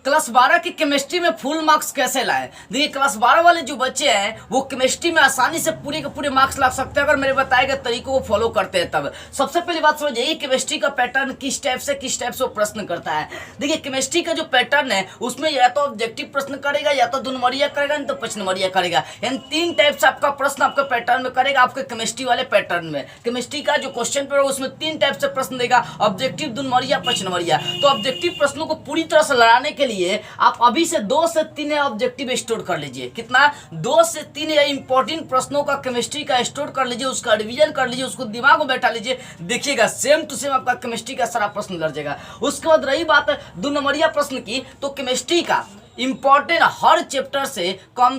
Class 12 की chemistry में full marks कैसे लाए। देखिए क्लास 12 वाले जो बच्चे हैं वो केमिस्ट्री में आसानी से पूरे के पूरे मार्क्स ला सकते हैं अगर मेरे बताए गए तरीकों को फॉलो करते हैं तब। सबसे पहली बात समझिए केमिस्ट्री का पैटर्न किस टाइप से वो प्रश्न करता है। देखिए केमिस्ट्री का जो पैटर्न है उसमें या तो ऑब्जेक्टिव प्रश्न करेगा, या तो 2 नंबरिया करेगा, नहीं तो 5 नंबरिया करेगा। यानी 3 टाइप से आपका प्रश्न आपका पैटर्न में करेगा। आपके केमिस्ट्री वाले पैटर्न में केमिस्ट्री का जो क्वेश्चन पेपर है उसमें 3 टाइप से प्रश्न देगा, ऑब्जेक्टिव, 2 नंबरिया, 5 नंबरिया। तो ऑब्जेक्टिव प्रश्नों को पूरी तरह से लड़ाने के लिए आप अभी से 2 से 3 ऑब्जेक्टिव स्टोर कर लीजिए। कितना? 2 से 3 इंपॉर्टेंट प्रश्नों का केमिस्ट्री का स्टोर कर लीजिए, उसका रिवीजन कर लीजिए, उसको दिमाग में बैठा लीजिए। देखिएगा सेम टू सेम आपका केमिस्ट्री का सारा प्रश्न लड़ जाएगा। उसके बाद रही बात 2 नंबरिया प्रश्न की, तो केमिस्ट्री का इंपॉर्टेंट हर चैप्टर से कम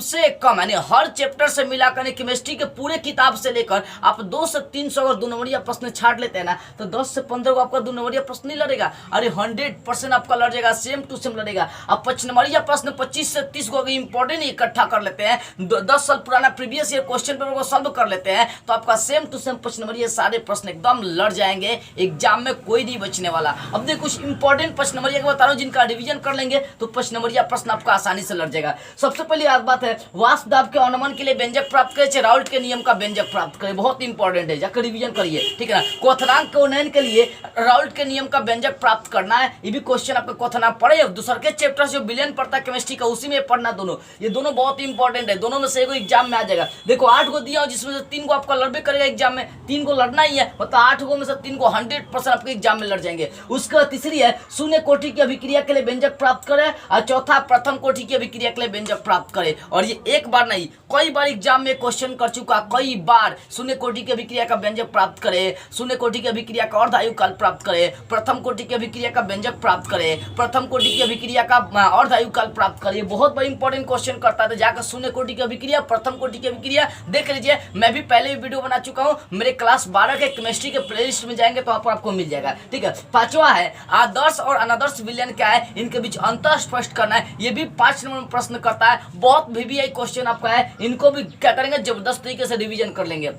यानी हर चैप्टर से मिलाकर केमिस्ट्री के पूरे किताब से लेकर आप 2 से 300 अगर 2 नंबरिया प्रश्न छाट लेते हैं ना तो 10 से 15 को आपका 2 नंबरिया प्रश्न नहीं लड़ेगा। अरे 100% आपका लड़ जाएगा, सेम टू सेम लड़ेगा। अब 5 नंबरिया प्रश्न 25 से 30 को अगर इंपॉर्टेंट इकट्ठा कर लेते हैं, 10 साल पुराना प्रीवियस ईयर क्वेश्चन पेपर को सॉल्व कर लेते हैं तो आपका सेम टू सेम 5 नंबरिया सारे प्रश्न एकदम लड़ जाएंगे। एग्जाम में कोई नहीं बचने वाला। अब देखो कुछ इंपॉर्टेंट 5 नंबरिया के बता रहा हूँ जिनका रिवीजन कर लेंगे तो 5 नंबरिया प्रश्न आपका आसानी से लड़ जाएगा। सबसे पहली बात है वाष्प दाब के अनुमान के लिए व्यंजक प्राप्त करें, राउल्ट के नियम का व्यंजक प्राप्त करें। बहुत इंपॉर्टेंट है, जाकर रिवीजन करिए, ठीक है ना। क्वथनांक के उन्नयन के लिए राउल्ट के नियम का व्यंजक प्राप्त करना है। ये भी क्वेश्चन आपका क्वथनांक पढ़े दूसरे के चैप्टर से विलयन पड़ता है केमिस्ट्री का, उसी में पढ़ना दोनों। ये दोनों बहुत इंपॉर्टेंट है, दोनों में से एक एग्जाम में आ जाएगा। देखो 8 को दिया जिसमें से 3 को आपका लड़बे करेगा एग्जाम में, 3 को लड़ना ही है, मतलब 8 को में से 3 को 100% आपके एग्जाम में लड़ जाएंगे। उसके बाद तीसरी है शून्य कोटि की अभिक्रिया के लिए व्यंजक प्राप्त करें, और चौथा प्रथम कोटि की अभिक्रिया के लिए व्यंजक प्राप्त करे। और ये एक बार नहीं कई बार एग्जाम में क्वेश्चन कर चुका, कई बार शून्य कोटि की अभिक्रिया का व्यंजक प्राप्त करे, शून्य कोटि की अभिक्रिया का अर्ध आयु काल प्राप्त करे, प्रथम कोटि की अभिक्रिया का व्यंजक प्राप्त करे, प्रथम कोटि की अभिक्रिया का अर्ध आयु काल प्राप्त करे। बहुत बड़ा इंपॉर्टेंट क्वेश्चन करता है, जाकर शून्य कोटि की अभिक्रिया, प्रथम कोटि की अभिक्रिया देख लीजिए। मैं भी पहले भी वीडियो बना चुका हूँ, मेरे क्लास 12 के केमिस्ट्री के प्लेलिस्ट में जाएंगे तो आपको मिल जाएगा, ठीक है। 5वां है आदर्श और अनादर्श विलयन क्या है, इनके बीच अंतर स्पष्ट करना है। ये भी 5 नंबर में प्रश्न करता है। बहुत VVI क्वेश्चन आपका है, इनको भी क्या करेंगे जबरदस्त तरीके से रिवीजन कर लेंगे।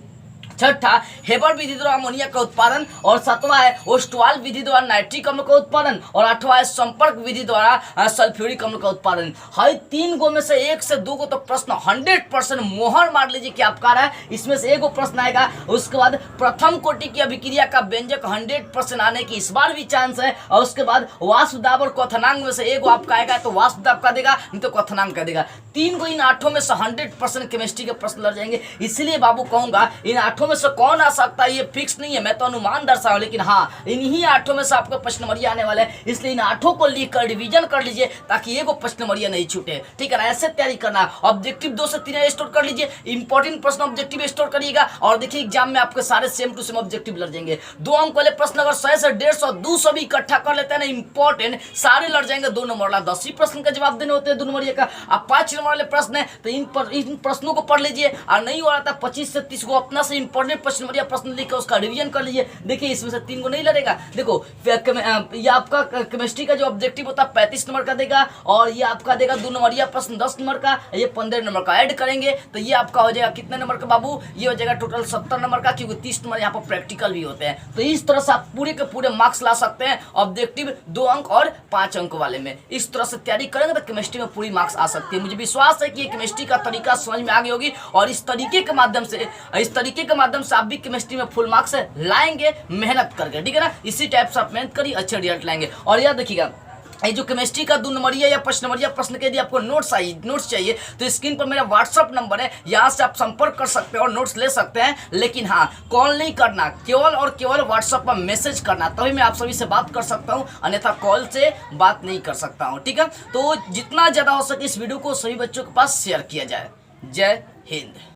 6ठा हेबर विधि द्वारा अमोनिया का उत्पादन, और 7वां है ओस्टवाल विधि द्वारा नाइट्रिक अम्ल का उत्पादन, और 8वां है संपर्क विधि द्वारा सल्फ्यूरिक अम्ल का उत्पादन। हर 3 गो में से 1 से 2 को तो प्रश्न 100% मोहर मार लीजिए कि आपका रहा है, इसमें से 1 गो प्रश्न आएगा। उसके बाद प्रथम कोटि की अभिक्रिया का व्यंजक 100% आने की इस बार भी चांस है। और उसके बाद वाष्प दाब और क्वथनांक में से 1 गो आपका आएगा, तो वाष्प दाब का देगा नहीं तो क्वथनांक का देगा। 3 गो इन 8 में से 100% केमिस्ट्री के प्रश्न लड़ जाएंगे। इसलिए बाबू कहूंगा इन 8 में से कौन आ सकता है ये फिक्स नहीं है, मैं तो अनुमान दर्शा हूं, लेकिन हाँ इन्हीं 8 में से आपको 5 नंबरिया आने वाले हैं। इसलिए इन 8 को लिख कर रिवीजन कर लीजिए ताकि ये 5 नंबरिया नहीं छूटे, ठीक है ना। ऐसे तैयारी करना। ऑब्जेक्टिव 2 से 3 स्टोर कर लीजिए, इंपॉर्टेंट प्रश्न ऑब्जेक्टिव स्टोर करिएगा, और देखिए एग्जाम में आपके सारे सेम टू सेम ऑब्जेक्टिव लड़ जाएंगे। 2 अंक वाले प्रश्न अगर 100 से 150 200 भी इकट्ठा कर लेते हैं ना, इंपॉर्टेंट सारे लड़ जाएंगे। 2 नंबर वाला 10 ही प्रश्न का जवाब देने होते हैं 2 नंबरिया का। अब 5 नंबर वाले प्रश्न है तो इन प्रश्नों को पढ़ लीजिए, और नहीं हो रहा था 25 से 30 को अपना से इंपॉर्टेंट 5 नंबरिया प्रश्न लिखकर उसका रिवीजन कर लीजिए। देखिए इसमें से 3 को नहीं लड़ेगा। देखो ये आपका केमिस्ट्री का जो ऑब्जेक्टिव होता है 35 नंबर का देगा, और ये आपका देगा 2 नंबरिया प्रश्न 10 नंबर का, ये 15 नंबर का ऐड करेंगे तो ये आपका हो जाएगा कितने नंबर का बाबू, ये हो जाएगा टोटल 70 नंबर का, क्योंकि 30 नंबर यहाँ पर प्रैक्टिकल भी होते हैं। तो इस तरह से आप पूरे के पूरे मार्क्स ला सकते हैं ऑब्जेक्टिव 2 अंक और 5 अंक वाले में। इस तरह से तैयारी करेंगे तो केमिस्ट्री में पूरी मार्क्स आ सकती है। मुझे विश्वास है कि ये केमिस्ट्री का तरीका समझ में आ गई होगी, और इस तरीके के माध्यम से आप भी केमिस्ट्री में फुल मार्क्स लाएंगे मेहनत करके, ठीक है ना। इसी टाइप से आप मेहनत करिए, अच्छे रिजल्ट लाएंगे। और याद रखिएगा ये जो केमिस्ट्री का 2 नंबरिया या 5 नंबरिया प्रश्न के लिए आपको नोट्स चाहिए तो स्क्रीन पर मेरा व्हाट्सअप नंबर है, यहाँ से आप संपर्क कर सकते हैं और नोट्स ले सकते हैं। लेकिन हाँ कॉल नहीं करना, केवल और केवल व्हाट्सअप पर मैसेज करना, तभी मैं आप सभी से बात कर सकता हूँ, अन्यथा कॉल से बात नहीं कर सकता हूँ, ठीक है। तो जितना ज़्यादा हो सके इस वीडियो को सभी बच्चों के पास शेयर किया जाए। जय हिंद।